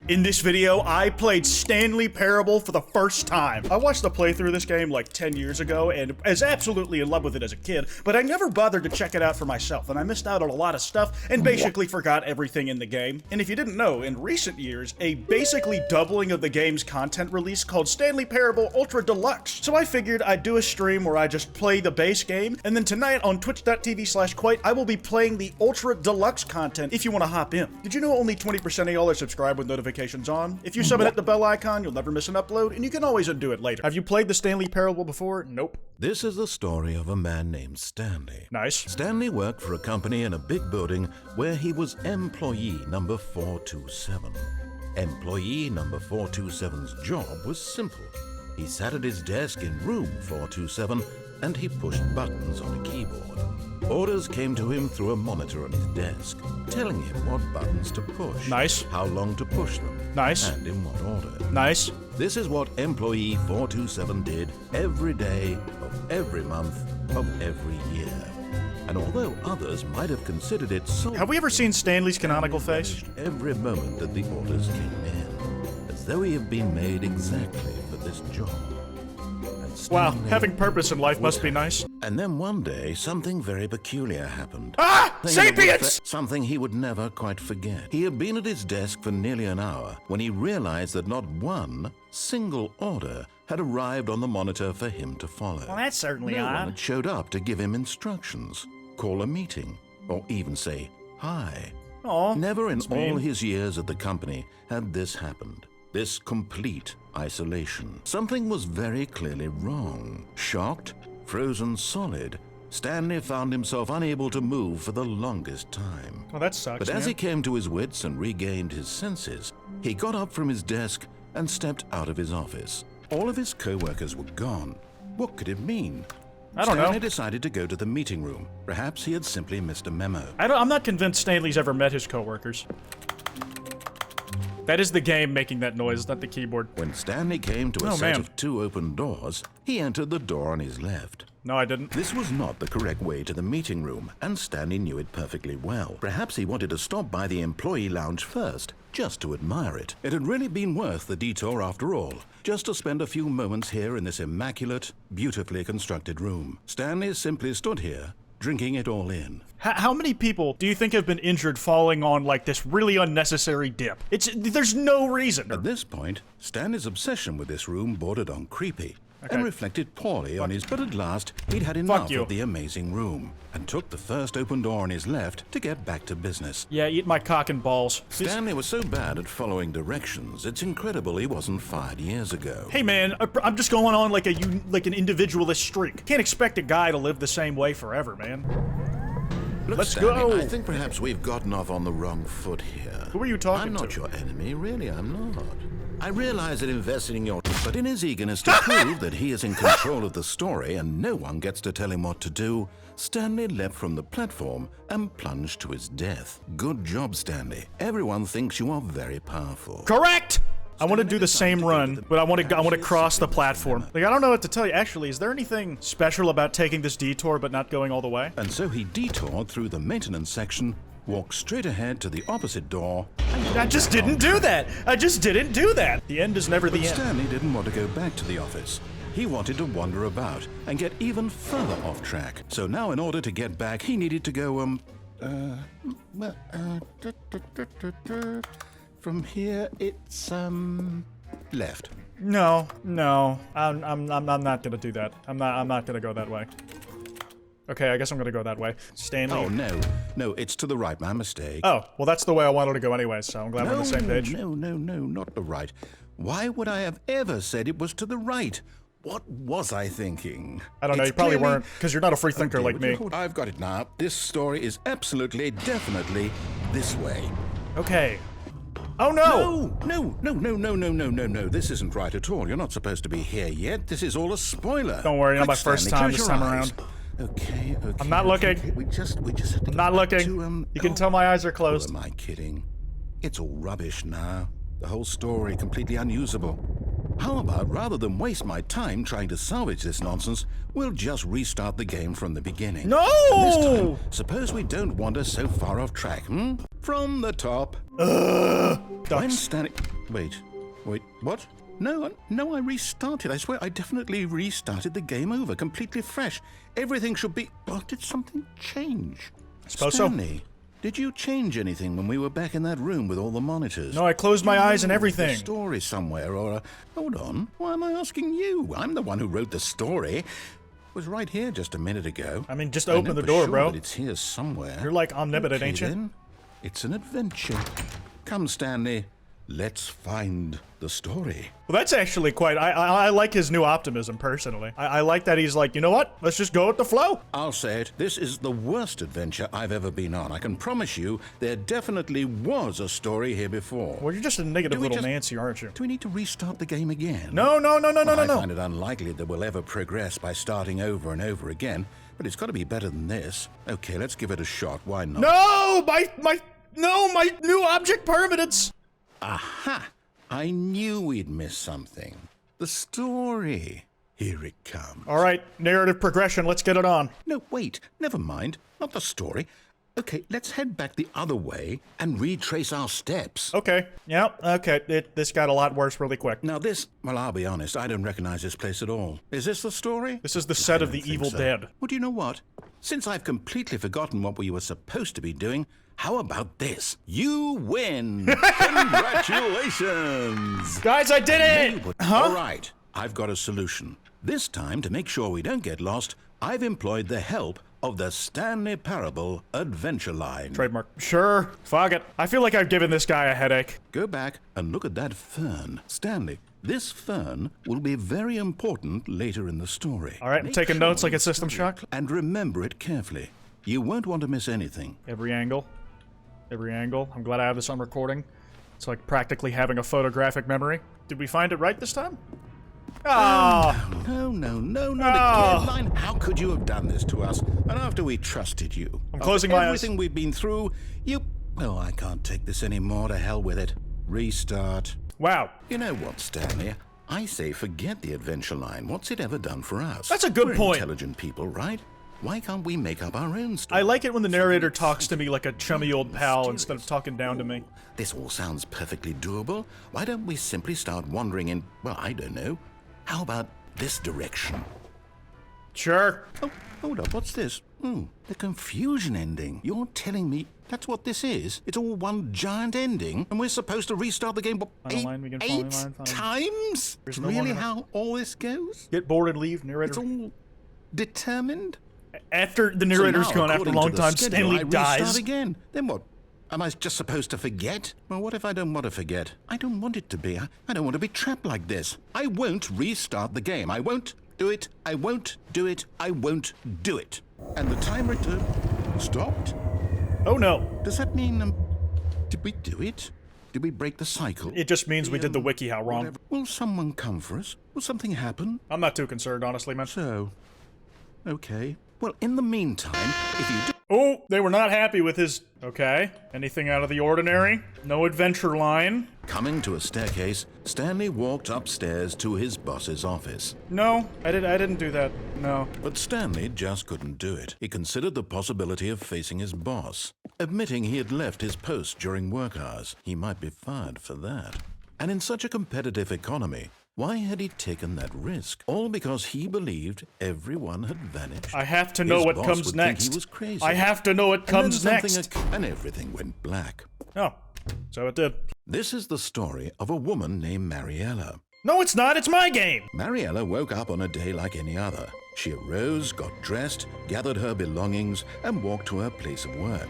In this video, I played Stanley Parable for the first time. I watched a playthrough of this game like 10 years ago and was absolutely in love with it as a kid, but I never bothered to check it out for myself, and I missed out on a lot of stuff and basically forgot everything in the game. And if you didn't know, in recent years, a basically doubling of the game's content release called Stanley Parable Ultra Deluxe. So I figured I'd do a stream where I just play the base game, and then tonight on twitch.tv/Kwote, I will be playing the Ultra Deluxe content if you want to hop in. Did you know only 20% of y'all are subscribed with notifications on? If you sub and hit the bell icon, you'll never miss an upload, and you can always undo it later. Have you played the Stanley Parable before? Nope. This is the story of a man named Stanley. Nice. Stanley worked for a company in a big building where he was employee number 427. Employee number 427's job was simple. He sat at his desk in room 427 and he pushed buttons on a keyboard. Orders came to him through a monitor on his desk, telling him what buttons to push. Nice. How long to push them. Nice. And in what order. Nice. This is what employee 427 did every day of every month of every year. And although others might have considered it so... Have we ever seen Stanley's canonical face? Every moment that the orders came in, as though he had been made exactly for this job. Wow, having purpose in life must be nice. And then one day, something very peculiar happened. Ah! Sapiens! Something he would never quite forget. He had been at his desk for nearly an hour when he realized that not one single order had arrived on the monitor for him to follow. Well, that's certainly No one odd. had showed up to give him instructions, call a meeting, or even say hi. Aw, Never in that's all mean. his years at the company had this happened. This complete isolation. Something was very clearly wrong. Shocked, frozen solid, Stanley found himself unable to move for the longest time. Oh, that sucks, But as he came to his wits and regained his senses, he got up from his desk and stepped out of his office. All of his co-workers were gone. What could it mean? I don't know. Stanley decided to go to the meeting room. Perhaps he had simply missed a memo. I'm not convinced Stanley's ever met his coworkers. That is the game making that noise, not the keyboard. When Stanley came to a set of two open doors, he entered the door on his left. No, I didn't. This was not the correct way to the meeting room, and Stanley knew it perfectly well. Perhaps he wanted to stop by the employee lounge first, just to admire it. It had really been worth the detour after all, just to spend a few moments here in this immaculate, beautifully constructed room. Stanley simply stood here, drinking it all in. How many people do you think have been injured falling on, like, this really unnecessary dip? There's no reason. At this point, Stanley's obsession with this room bordered on creepy. And reflected poorly on his, but at last, he'd had enough of the amazing room, and took the first open door on his left to get back to business. Yeah, eat my cock and balls. Stanley was so bad at following directions, it's incredible he wasn't fired years ago. Hey man, I'm just going on like an individualist streak. Can't expect a guy to live the same way forever, man. Look, Let's Stanley, go! I think perhaps we've gotten off on the wrong foot here. Who are you talking I'm not to? your enemy, really, I'm not. I realize that investing in your... But in his eagerness to prove that he is in control of the story and no one gets to tell him what to do, Stanley leapt from the platform and plunged to his death. Good job, Stanley. Everyone thinks you are very powerful. Correct! I want to do the same run, but I want to cross the platform. Like, I don't know what to tell you. Actually, is there anything special about taking this detour but not going all the way? And so he detoured through the maintenance section, walked straight ahead to the opposite door. I just didn't do that! I just didn't do that! The end is never the But end. Stanley didn't want to go back to the office. He wanted to wander about and get even further off track. So now in order to get back, he needed to go, from here, it's, left. No, I'm not gonna do that. I'm not gonna go that way. Okay, I guess I'm gonna go that way. Stanley. Oh, no, it's to the right, my mistake. Oh, well that's the way I wanted to go anyway, so I'm glad we're on the same page. No, not the right. Why would I have ever said it was to the right? What was I thinking? I don't know, you probably weren't, because you're not a free thinker like me. I've got it now. This story is absolutely, definitely this way. Okay. Oh no! No, this isn't right at all. You're not supposed to be here yet. This is all a spoiler. Don't worry, not my Quick, first Stanley, time close this your time eyes. around. Okay. I'm not looking. Okay. We just have to I'm not looking. You can tell my eyes are Who closed. am I kidding? It's all rubbish now. The whole story completely unusable. How about, rather than waste my time trying to salvage this nonsense, we'll just restart the game from the beginning. No! This time, suppose we don't wander so far off track, From the top. When Stanley... Wait, what? No, I restarted. I swear, I definitely restarted the game over, completely fresh. Everything should be... Well, did something change? Suppose Stanley, did you change anything when we were back in that room with all the monitors? No, I closed my eyes and everything. A story somewhere, or a... Hold on, why am I asking you? I'm the one who wrote the story. It was right here just a minute ago. I mean, just open the door, sure bro. That it's here somewhere. You're like omnipotent, Okay, ain't you? Then. It's an adventure. Come, Stanley. Let's find the story. Well, that's actually quite... I like his new optimism, personally. I like that he's like, you know what? Let's just go with the flow. I'll say it. This is the worst adventure I've ever been on. I can promise you there definitely was a story here before. Well, you're just a negative little Nancy, aren't you? Do we need to restart the game again? No. I find it unlikely that we'll ever progress by starting over and over again, but it's got to be better than this. Okay, let's give it a shot. Why not? No! My new object permanence! Aha! I knew we'd miss something. The story. Here it comes. All right, narrative progression, let's get it on. No, wait. Never mind. Not the story. Okay, let's head back the other way and retrace our steps. Okay, yep, okay. This got a lot worse really quick. Now this, well, I'll be honest, I don't recognize this place at all. Is this the story? This is the set of The Evil Dead. Well, do you know what? Since I've completely forgotten what we were supposed to be doing, how about this? You win! Congratulations! Guys, I did it! All right, I've got a solution. This time, to make sure we don't get lost, I've employed the help of the Stanley Parable Adventure Line. Trademark. Sure, fuck it. I feel like I've given this guy a headache. Go back and look at that fern. Stanley, this fern will be very important later in the story. All right, I'm taking notes like a System Shock. And remember it carefully. You won't want to miss anything. Every angle. I'm glad I have this on recording. It's like practically having a photographic memory. Did we find it right this time? Ah! No, not again. How could you have done this to us? And after we trusted you. I'm closing my eyes. Everything we've been through, you... Oh, I can't take this anymore. To hell with it. Restart. Wow. You know what, Stanley? I say forget the adventure line. What's it ever done for us? That's a good point. We're intelligent people, right? Why can't we make up our own story? I like it when the narrator talks to me like a chummy old pal instead of talking down to me. This all sounds perfectly doable. Why don't we simply start wandering in, well, I don't know. How about this direction? Sure. Oh, hold up, what's this? The confusion ending. You're telling me that's what this is? It's all one giant ending, and we're supposed to restart the game eight times? That's really how all this goes? Get bored and leave, narrator. It's all determined? After the narrator's gone after a long time, Stanley dies. Restart again. Then what? Am I just supposed to forget? Well, what if I don't want to forget? I don't want it to be. I don't want to be trapped like this. I won't restart the game. I won't do it. I won't do it. I won't do it. And the timer stopped? Oh no. Does that mean, did we do it? Did we break the cycle? It just means we did the wiki how wrong. Will someone come for us? Will something happen? I'm not too concerned, honestly, man. So, okay. Well, in the meantime, if you do... Oh, they were not happy with his... Okay. Anything out of the ordinary? No adventure line? Coming to a staircase, Stanley walked upstairs to his boss's office. No, I didn't do that. No. But Stanley just couldn't do it. He considered the possibility of facing his boss. Admitting he had left his post during work hours, he might be fired for that. And in such a competitive economy, why had he taken that risk? All because he believed everyone had vanished. I have to know what comes next. He was crazy. I have to know what comes next. And everything went black. Oh, so it did. This is the story of a woman named Mariella. No, it's not. It's my game. Mariella woke up on a day like any other. She arose, got dressed, gathered her belongings, and walked to her place of work.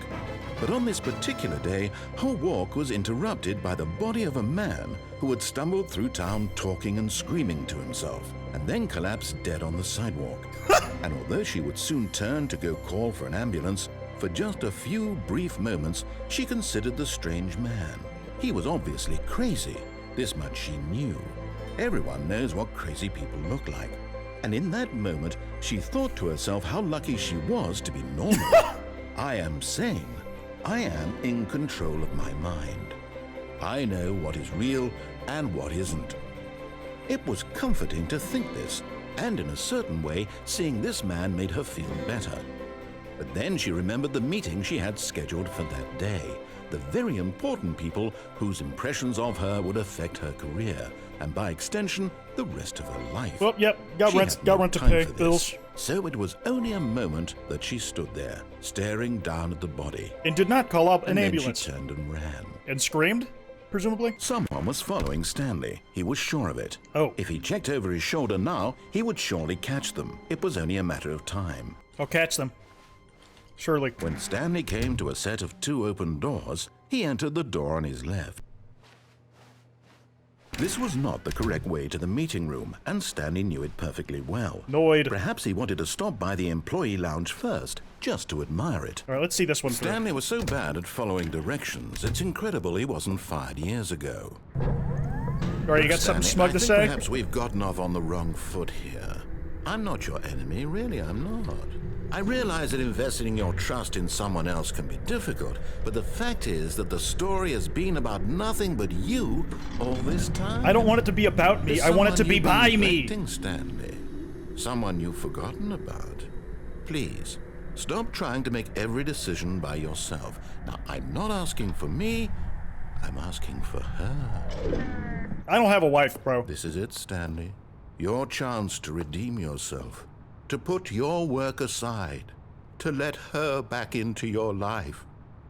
But on this particular day, her walk was interrupted by the body of a man who had stumbled through town talking and screaming to himself, and then collapsed dead on the sidewalk. And although she would soon turn to go call for an ambulance, for just a few brief moments, she considered the strange man. He was obviously crazy. This much she knew. Everyone knows what crazy people look like. And in that moment, she thought to herself how lucky she was to be normal. I am sane. I am in control of my mind. I know what is real and what isn't. It was comforting to think this, and in a certain way, seeing this man made her feel better. But then she remembered the meeting she had scheduled for that day, the very important people whose impressions of her would affect her career, and by extension, the rest of her life. Well, yep, got She rent had no to time pay, for this, bills. So it was only a moment that she stood there, staring down at the body. And did not call up an And ambulance. then she turned and ran. And screamed, presumably? Someone was following Stanley. He was sure of it. Oh. If he checked over his shoulder now, he would surely catch them. It was only a matter of time. I'll catch them. Surely. When Stanley came to a set of 2 open doors, he entered the door on his left. This was not the correct way to the meeting room, and Stanley knew it perfectly well. Noid. Perhaps he wanted to stop by the employee lounge first, just to admire it. Alright, let's see this one first. Stanley was so bad at following directions, it's incredible he wasn't fired years ago. Alright, you got something smug to I think say? perhaps we've gotten off on the wrong foot here. I'm not your enemy, really, I'm not. I realize that investing your trust in someone else can be difficult, but the fact is that the story has been about nothing but you all this time. I don't want it to be about me. There's I want it to someone be you've been by me. neglecting, Stanley. Someone you've forgotten about. Please, stop trying to make every decision by yourself. Now, I'm not asking for me, I'm asking for her. I don't have a wife, bro. This is it, Stanley. Your chance to redeem yourself. To put your work aside. To let her back into your life.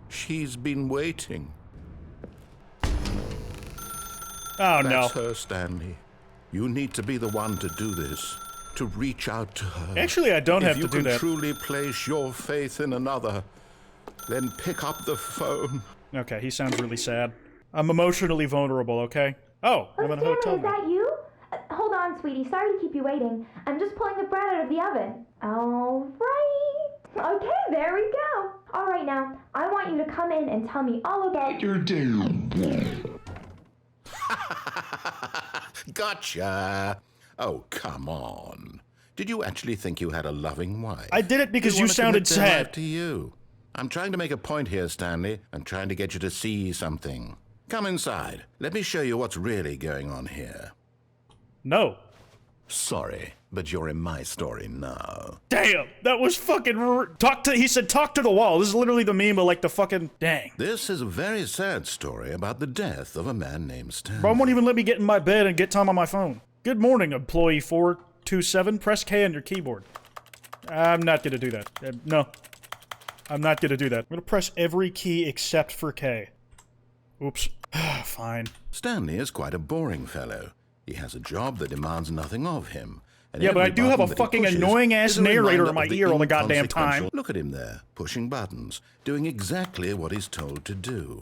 She's been waiting. Oh, no. That's her, Stanley. You need to be the one to do this. To reach out to her. Actually, I don't have to do If you that. can truly place your faith in another, then pick up the phone. Okay, he sounds really sad. I'm emotionally vulnerable, okay? Oh, I'm in a hotel Is room. that you? Hold on, sweetie. Sorry to keep you waiting. I'm just pulling the bread out of the oven. All right. Okay, there we go. All right, now, I want you to come in and tell me all about your day. Gotcha. Oh, come on. Did you actually think you had a loving wife? I did it because you wanna sounded commit their life sad. to you. I'm trying to make a point here, Stanley. I'm trying to get you to see something. Come inside. Let me show you what's really going on here. No. Sorry, but you're in my story now. Damn, that was fucking he said talk to the wall. This is literally the meme of like the fucking dang. This is a very sad story about the death of a man named Stanley. Bro, won't even let me get in my bed and get time on my phone. Good morning, employee 427. Press K on your keyboard. I'm not gonna do that. No. I'm not gonna do that. I'm gonna press every key except for K. Oops. Fine. Stanley is quite a boring fellow. He has a job that demands nothing of him. And Yeah, but I every do have a button that he fucking pushes annoying-ass is a narrator reminder in my of the ear all the goddamn time. inconsequential- Look at him there, pushing buttons, doing exactly what he's told to do.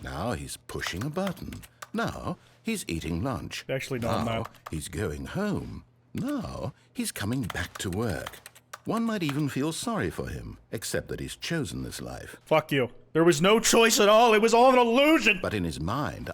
Now he's pushing a button. Now he's eating lunch. Actually, no, I'm Now not. he's going home. Now he's coming back to work. One might even feel sorry for him, except that he's chosen this life. Fuck you. There was no choice at all. It was all an illusion. But in his mind,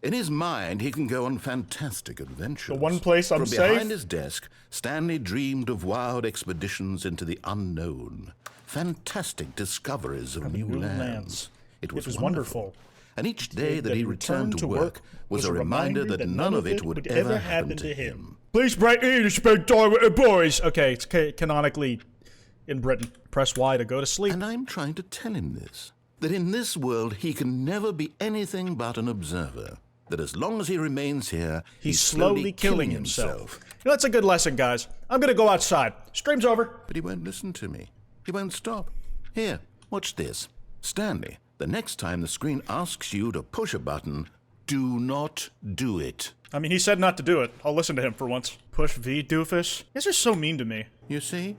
in his mind, he can go on fantastic adventures. The one place I'm From safe? behind his desk, Stanley dreamed of wild expeditions into the unknown, fantastic discoveries of new lands. It was wonderful. And each day that he returned to work was a reminder that none of it would ever happen to him. Please break in and spend time with the boys. Okay, it's canonically in Britain. Press Y to go to sleep. And I'm trying to tell him this, that in this world he can never be anything but an observer. That as long as he remains here, He's slowly killing himself. You know, that's a good lesson, guys. I'm gonna go outside. Stream's over. But he won't listen to me. He won't stop. Here, watch this. Stanley, the next time the screen asks you to push a button, do not do it. I mean, he said not to do it. I'll listen to him for once. Push V, doofus. This is so mean to me. You see?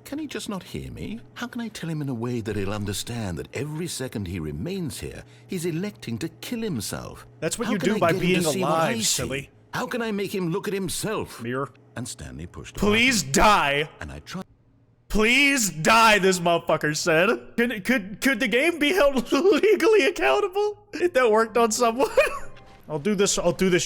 Can he just not hear me? How can I tell him in a way that he'll understand that every second he remains here, he's electing to kill himself? That's what How you can do I by get him being to see what I alive, see? silly. How can I make him look at himself? Mirror. And Stanley pushed a Please die. button, and I tried. Please die, this motherfucker said. Could the game be held legally accountable? If that worked on someone? I'll do this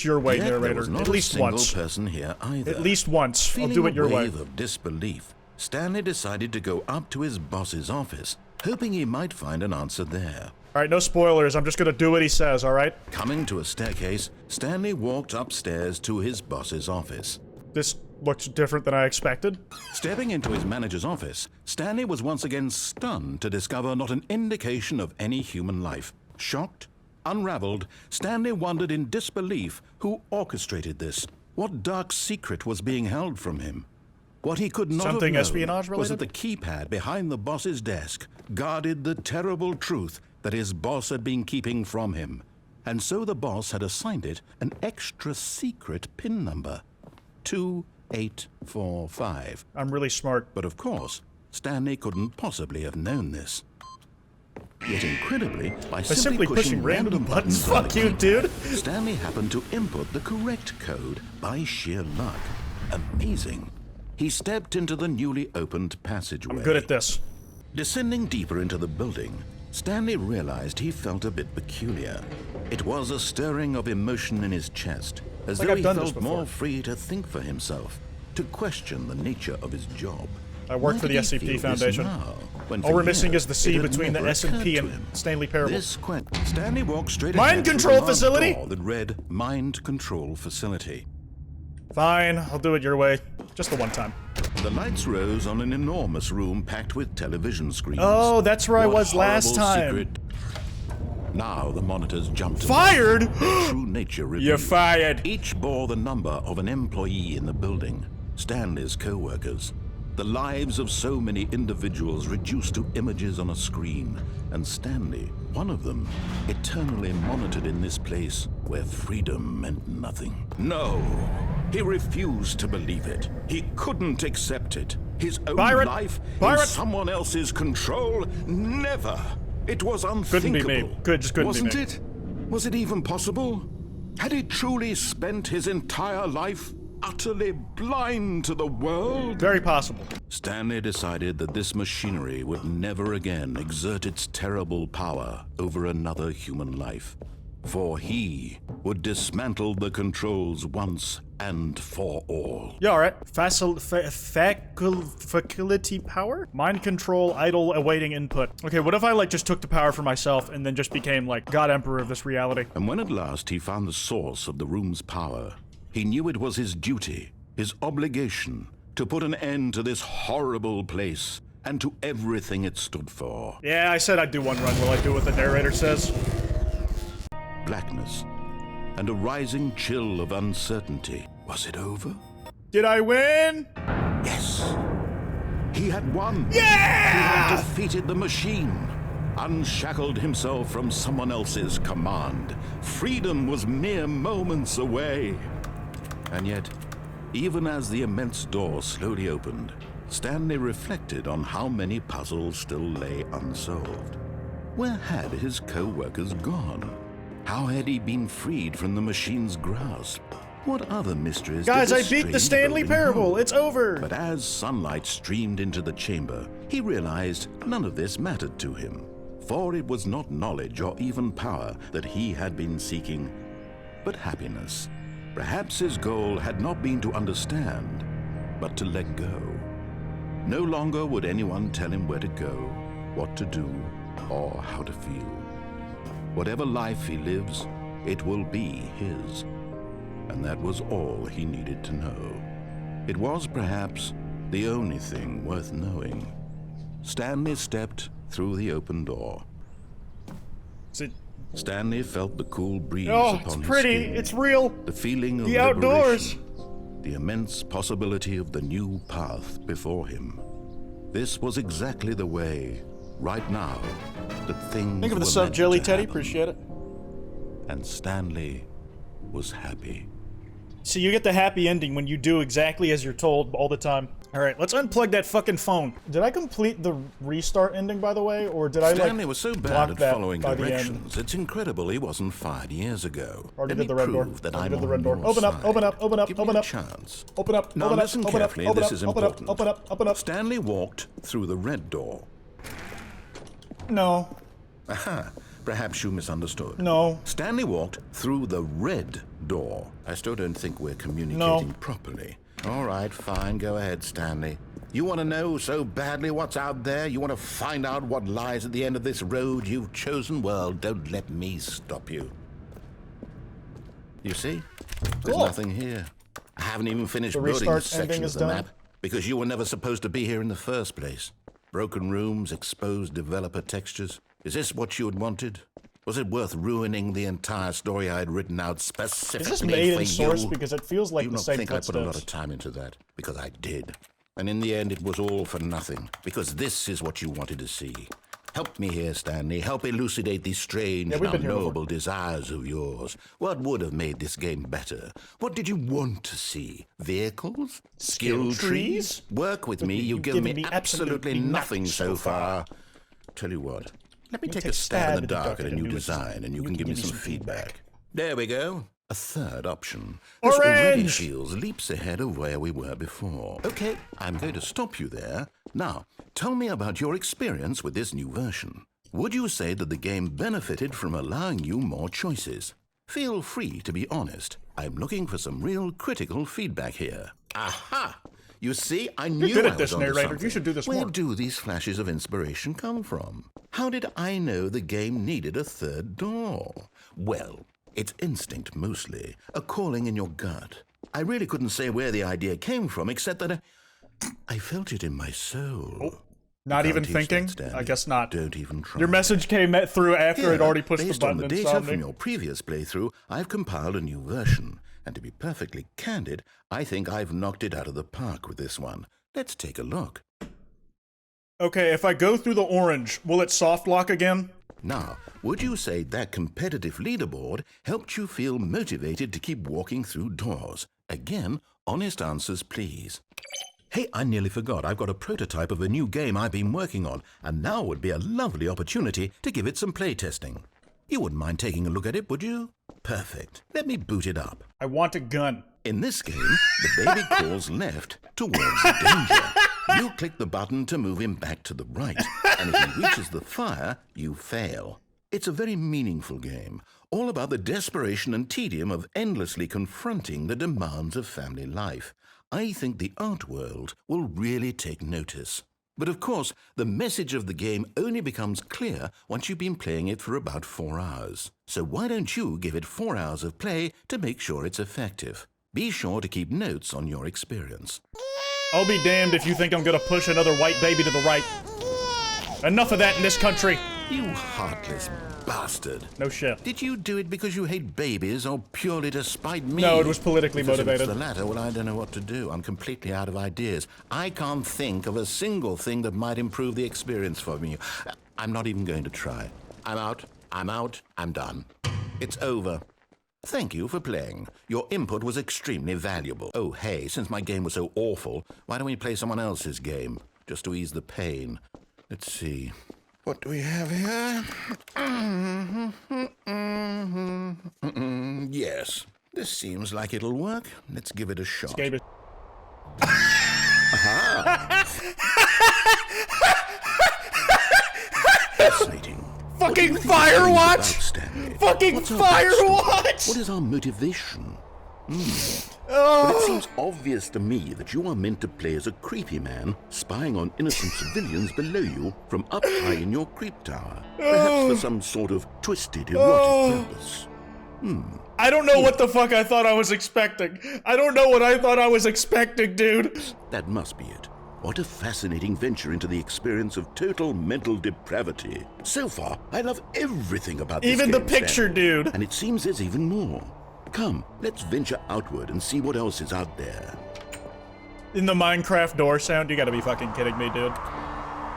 your way, Yet there narrator. was not At least a single once. person here either. At least once. Feeling I'll do it your a way. wave of disbelief, Stanley decided to go up to his boss's office, hoping he might find an answer there. Alright, no spoilers. I'm just gonna do what he says, alright? Coming to a staircase, Stanley walked upstairs to his boss's office. This looks different than I expected. Stepping into his manager's office, Stanley was once again stunned to discover not an indication of any human life. Shocked, unraveled, Stanley wondered in disbelief who orchestrated this. What dark secret was being held from him? What he could not Something have known espionage was related? that the keypad behind the boss's desk guarded the terrible truth that his boss had been keeping from him. And so the boss had assigned it an extra secret PIN number. 2845. I'm really smart. But of course, Stanley couldn't possibly have known this. Yet incredibly, by Simply pushing random buttons. on the Fuck you, dude. Stanley happened to input the correct code by sheer luck. Amazing. He stepped into the newly opened passageway. I'm good at this. Descending deeper into the building, Stanley realized he felt a bit peculiar. It was a stirring of emotion in his chest, as Like though I've he done this felt before. more free to think for himself, to question the nature of his job. I work Why for the did he SCP feel this Foundation. now, when All for we're missing years is the C it had between the never S and P occurred and to him? Stanley Parable. Stanley walked straight Mind ahead to the control large facility? door that read Mind Control Facility. Fine, I'll do it your way. Just the one time. The lights rose on an enormous room packed with television screens. Oh, that's where I What was last horrible time. secret- Now the monitors jumped to Fired? the true nature revealed. You're fired. Each bore the number of an employee in the building, Stanley's co-workers. The lives of so many individuals reduced to images on a screen, and Stanley, one of them, eternally monitored in this place where freedom meant nothing. No, he refused to believe it. He couldn't accept it. His own life in someone else's control? Never. It was unthinkable. Couldn't be me. Just couldn't Wasn't be me. it? Was it even possible? Had he truly spent his entire life utterly blind to the world? Very possible. Stanley decided that this machinery would never again exert its terrible power over another human life, for he would dismantle the controls once and for all. Yeah, alright. Faculty power? Mind control, idle, awaiting input. Okay, what if I, like, just took the power for myself and then just became, like, God Emperor of this reality? And when at last he found the source of the room's power, he knew it was his duty, his obligation, to put an end to this horrible place and to everything it stood for. Yeah, I said I'd do one run. Will I do what the narrator says? Blackness and a rising chill of uncertainty. Was it over? Did I win? Yes. He had won. Yeah! He had defeated the machine, unshackled himself from someone else's command. Freedom was mere moments away. And yet, even as the immense door slowly opened, Stanley reflected on how many puzzles still lay unsolved. Where had his co-workers gone? How had he been freed from the machine's grasp? What other mysteries Guys, did I this beat the strange Stanley building Parable. hold? It's over. But as sunlight streamed into the chamber, he realized none of this mattered to him, for it was not knowledge or even power that he had been seeking, but happiness. Perhaps his goal had not been to understand, but to let go. No longer would anyone tell him where to go, what to do, or how to feel. Whatever life he lives, it will be his. And that was all he needed to know. It was perhaps the only thing worth knowing. Stanley stepped through the open door. Is it? Stanley felt the cool breeze Oh, upon it's his pretty. skin, It's real. the feeling of The outdoors. liberation, the immense possibility of the new path before him. This was exactly the way, right now, that things Think of the were sub meant jelly, to Teddy. happen. Appreciate it. And Stanley was happy. See, you get the happy ending when you do exactly as you're told all the time. All right, let's unplug that fucking phone. Did I complete the restart ending, by the way, or did I Stanley like was so block bad at that following by the end? directions, it's incredible he wasn't fired years ago. Already Let did me the red door. prove that Already I'm did the on red door. your Open up, side. open up, open up, Give open me up. a chance. Open up, Now open up, listen open up, carefully, open this up, is open up, important. open up, open up. Stanley walked through the red door. No, Aha, perhaps you misunderstood. no. Stanley walked through the red door. I still don't think we're communicating properly. All right, fine. Go ahead, Stanley. You want to know so badly what's out there? You want to find out what lies at the end of this road you've chosen? Well, don't let me stop you. You see? There's Cool. nothing here. I haven't even finished The building restart this ending section is of the done? map because you were never supposed to be here in the first place. Broken rooms, exposed developer textures. Is this what you had wanted? Was it worth ruining the entire story I had written out specifically Is this made for in source? you? Because it feels like You the don't same think I put a lot footsteps. of time into that? Because I did. And in the end, it was all for nothing. Because this is what you wanted to see. Help me here, Stanley. Help elucidate these strange and we've been here before. unknowable desires of yours. What would have made this game better? What did you want to see? Vehicles? Skill trees? Work with me. You've given me absolutely nothing so far. Tell you what. Let me take a stab in the dark at a new design, and you can give me some feedback. There we go. A third option. This already Orange! feels leaps ahead of where we were before. Okay, I'm going to stop you there. Now, tell me about your experience with this new version. Would you say that the game benefited from allowing you more choices? Feel free to be honest. I'm looking for some real critical feedback here. Aha! You see, I knew good I at this, was onto narrator. something. You should do this Where more. do these flashes of inspiration come from? How did I know the game needed a third door? Well, it's instinct mostly, a calling in your gut. I really couldn't say where the idea came from, except that I felt it in my soul. Not You even can't teach thinking? that, Stanley. I guess not. Don't even try. Your message came through after it already pushed the based on button the and data saw from me. your previous playthrough, I've compiled a new version. And to be perfectly candid, I think I've knocked it out of the park with this one. Let's take a look. Okay, if I go through the orange, will it soft lock again? Now, would you say that competitive leaderboard helped you feel motivated to keep walking through doors? Again, honest answers, please. Hey, I nearly forgot. I've got a prototype of a new game I've been working on, and now would be a lovely opportunity to give it some playtesting. You wouldn't mind taking a look at it, would you? Perfect. Let me boot it up. I want a gun. In this game, the baby crawls left towards danger. You click the button to move him back to the right, and if he reaches the fire, you fail. It's a very meaningful game, all about the desperation and tedium of endlessly confronting the demands of family life. I think the art world will really take notice. But of course, the message of the game only becomes clear once you've been playing it for about 4 hours. So why don't you give it 4 hours of play to make sure it's effective? Be sure to keep notes on your experience. I'll be damned if you think I'm gonna push another white baby to the right. Enough of that in this country. You heartless bastard. No shit. Did you do it because you hate babies or purely to spite me? No, it was politically Because motivated. If it's the latter, well, I don't know what to do. I'm completely out of ideas. I can't think of a single thing that might improve the experience for me. I'm not even going to try. I'm out. I'm done. It's over. Thank you for playing. Your input was extremely valuable. Oh, hey, since my game was so awful, why don't we play someone else's game? Just to ease the pain. Let's see. What do we have here? Yes, this seems like it'll work. Let's give it a shot. Game is- Fascinating. Fucking What do you think the game's Firewatch! about, Stanley? Fucking What's our Firewatch! backstory? What is our motivation? But it seems obvious to me that you are meant to play as a creepy man spying on innocent civilians below you from up high in your creep tower. Perhaps for some sort of twisted, erotic purpose. I don't know what the fuck I thought I was expecting. I don't know what I thought I was expecting, dude. That must be it. What a fascinating venture into the experience of total mental depravity. So far, I love everything about this Even the game, picture, Stanley. dude. And it seems there's even more. Come, let's venture outward and see what else is out there. In the Minecraft door sound, you gotta be fucking kidding me, dude.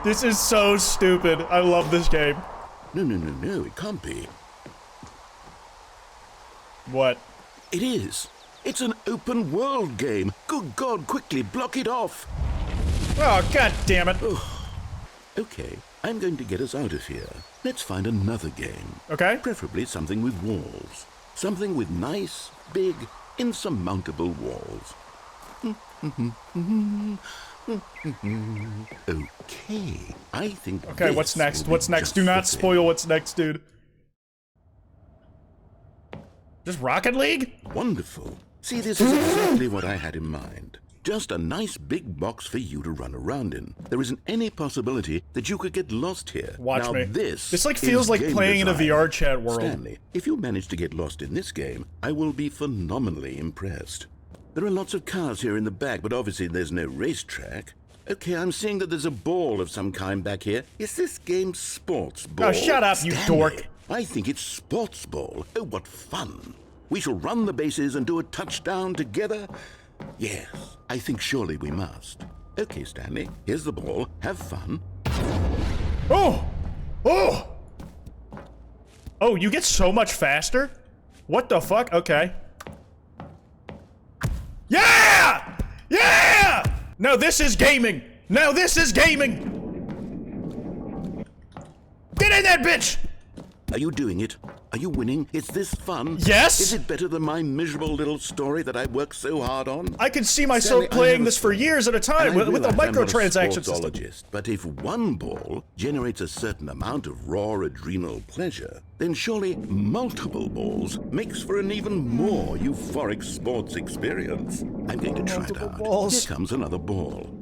This is so stupid. I love this game. No, it can't be. What? It is. It's an open world game. Good God, quickly block it off. Oh, god damn it. Okay, I'm going to get us out of here. Let's find another game. Okay. Preferably something with walls. Something with nice, big, insurmountable walls. Okay, I think. Okay, this what's next? will be What's next? just Do not the thing. spoil what's next, dude. Just Rocket League? Wonderful. See, this is exactly what I had in mind. Just a nice big box for you to run around in. There isn't any possibility that you could get lost here. Watch now, me. This like feels is like game playing in a design. VR chat world. Stanley, if you manage to get lost in this game, I will be phenomenally impressed. There are lots of cars here in the back, but obviously there's no racetrack. Okay, I'm seeing that there's a ball of some kind back here. Is this game sports ball? Oh, shut up, you Stanley, dork. I think it's sports ball. Oh, what fun. We shall run the bases and do a touchdown together. Yes, I think surely we must. Okay, Stanley, here's the ball. Have fun. Oh! Oh! Oh, you get so much faster? What the fuck? Okay. Yeah! Yeah! Now this is gaming! Now this is gaming! Get in that bitch! Are you doing it? Are you winning? Is this fun? Yes! Is it better than my miserable little story that I worked so hard on? I can see myself Stanley, I playing have a this for story. years at a time And I with a realize I'm not microtransaction system. sportsologist, but if one ball generates a certain amount of raw adrenal pleasure, then surely multiple balls makes for an even more euphoric sports experience. I'm going to try it Multiple out. balls. Here comes another ball.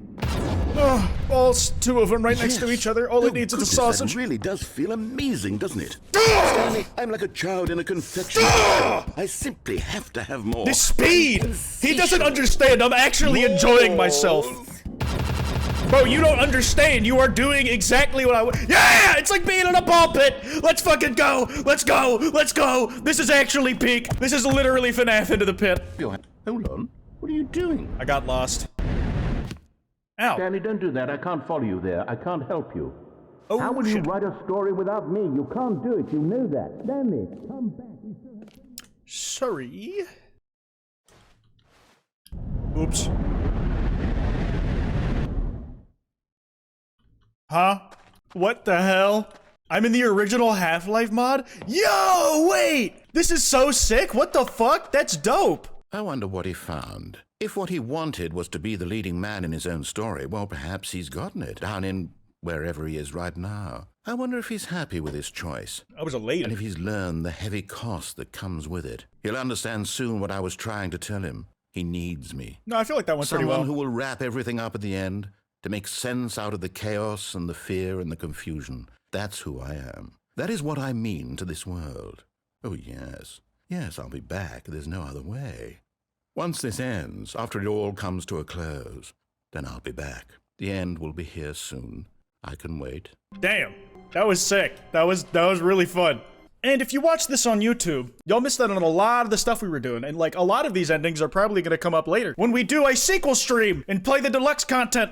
Oh, balls, two of them right next to Yes. each other. All Oh, it needs is a goodness, sausage. That really does feel amazing, doesn't it? Stanley, I'm like a child in a confectionery shop. I simply have to have more. The speed! He doesn't understand. I'm actually enjoying myself. Bro, you don't understand. You are doing exactly what I want. Yeah! It's like being in a ball pit. Let's fucking go. Let's go. Let's go. This is actually peak. This is literally FNAF into the pit. Hold on. What are you doing? I got lost. Ow. Stanley, don't do that. I can't follow you there. I can't help you. Oh, How will you shit. write a story without me? You can't do it. You know that. Stanley, come back. Sorry. Oops. Huh? What the hell? I'm in the original Half-Life mod? Yo, wait! This is so sick. What the fuck? That's dope. I wonder what he found. If what he wanted was to be the leading man in his own story, well, perhaps he's gotten it down in wherever he is right now. I wonder if he's happy with his choice, I was elated. and if he's learned the heavy cost that comes with it. He'll understand soon what I was trying to tell him. He needs me. No, I feel like that went pretty Someone well. who will wrap everything up at the end to make sense out of the chaos and the fear and the confusion. That's who I am. That is what I mean to this world. Oh, yes. Yes, I'll be back. There's no other way. Once this ends, after it all comes to a close, then I'll be back. The end will be here soon. I can wait. Damn, that was sick. That was really fun. And if you watch this on YouTube, y'all missed out on a lot of the stuff we were doing, and like a lot of these endings are probably gonna come up later when we do a sequel stream and play the deluxe content.